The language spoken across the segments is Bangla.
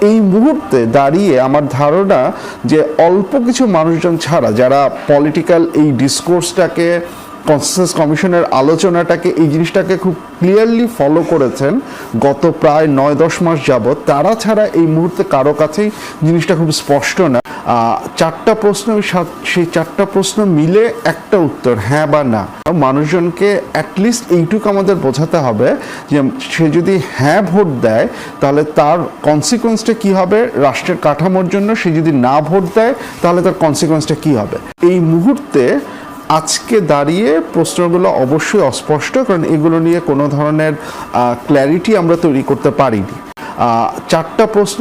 এই মুহূর্তে দাঁড়িয়ে আমার ধারণা যে অল্প কিছু মানুষজন ছাড়া যারা পলিটিক্যাল এই ডিসকোর্সটাকে কনসেনসাস কমিশনের আলোচনাটাকে এই জিনিসটাকে খুব ক্লিয়ারলি ফলো করেছেন গত প্রায় 9-10 মাস যাবৎ, তারা ছাড়া এই মুহূর্তে কারো কাছেই জিনিসটা খুব স্পষ্ট না। চারটা প্রশ্ন, সেই চারটা প্রশ্ন মিলে একটা উত্তর হ্যাঁ বা না। মানুষজনকে অ্যাটলিস্ট এইটুকু আমাদের বোঝাতে হবে যে সে যদি হ্যাঁ ভোট দেয় তাহলে তার কনসিকোয়েন্সটা কী হবে রাষ্ট্রের কাঠামোর জন্য, সে যদি না ভোট দেয় তাহলে তার কনসিকোয়েন্সটা কী হবে। এই মুহূর্তে আজকে দাঁড়িয়ে প্রশ্নগুলো অবশ্যই অস্পষ্ট, কারণ এগুলো নিয়ে কোনো ধরনের ক্ল্যারিটি আমরা তৈরি করতে পারিনি। চারটা প্রশ্ন,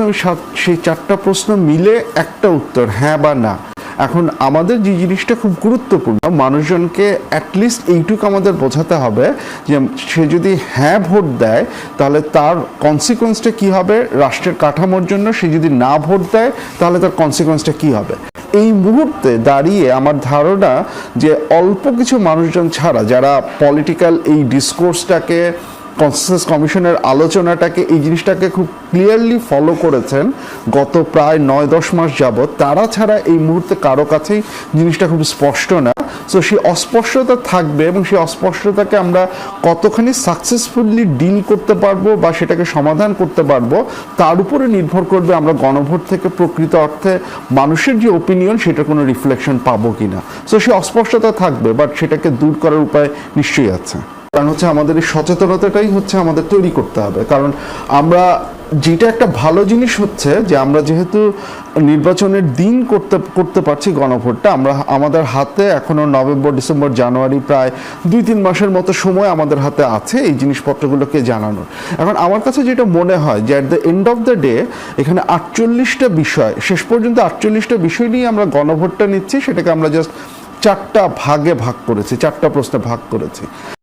সেই চারটা প্রশ্ন মিলে একটা উত্তর হ্যাঁ বা না। এখন আমাদের যে জিনিসটা খুব গুরুত্বপূর্ণ, মানুষজনকে অ্যাটলিস্ট এইটুকু আমাদের বোঝাতে হবে যে সে যদি হ্যাঁ ভোট দেয় তাহলে তার কনসিকোয়েন্সটা কী হবে রাষ্ট্রের কাঠামোর জন্য, সে যদি না ভোট দেয় তাহলে তার কনসিকোয়েন্সটা কী হবে। এই মুহূর্তে দাঁড়িয়ে আমার ধারণা যে অল্প কিছু মানুষজন ছাড়া যারা পলিটিক্যাল এই ডিসকোর্সটাকে কনসেনসাস কমিশনের আলোচনাটাকে এই জিনিসটাকে খুব ক্লিয়ারলি ফলো করেছেন গত প্রায় 9-10 মাস যাবৎ, তারা ছাড়া এই মুহূর্তে কারো কাছেই জিনিসটা খুব স্পষ্ট না। সো সেই অস্পষ্টতা থাকবে এবং সেই অস্পষ্টতাকে আমরা কতখানি সাকসেসফুলি ডিল করতে পারবো বা সেটাকে সমাধান করতে পারবো তার উপরে নির্ভর করবে আমরা গণভোট থেকে প্রকৃত অর্থে মানুষের যে ওপিনিয়ন সেটার কোনো রিফ্লেকশন পাবো কিনা। সো সেই অস্পষ্টতা থাকবে, বাট সেটাকে দূর করার উপায় নিশ্চয়ই আছে। কারণ হচ্ছে আমাদের এই সচেতনতাটাই হচ্ছে আমাদের তৈরি করতে হবে। কারণ আমরা যেটা একটা ভালো জিনিস হচ্ছে যে আমরা যেহেতু নির্বাচনের দিন করতে পারছি গণভোটটা, আমরা আমাদের হাতে এখনও নভেম্বর, ডিসেম্বর, জানুয়ারি প্রায় 2-3 মাসের মতো সময় আমাদের হাতে আছে এই জিনিসপত্রগুলোকে জানানোর। এখন আমার কাছে যেটা মনে হয় যে at the end of the day এখানে 48টা বিষয়, শেষ পর্যন্ত 48টা বিষয় নিয়ে আমরা গণভোটটা নিচ্ছি, সেটাকে আমরা জাস্ট 4টা ভাগে ভাগ করেছি, 4টা প্রশ্নে ভাগ করেছি।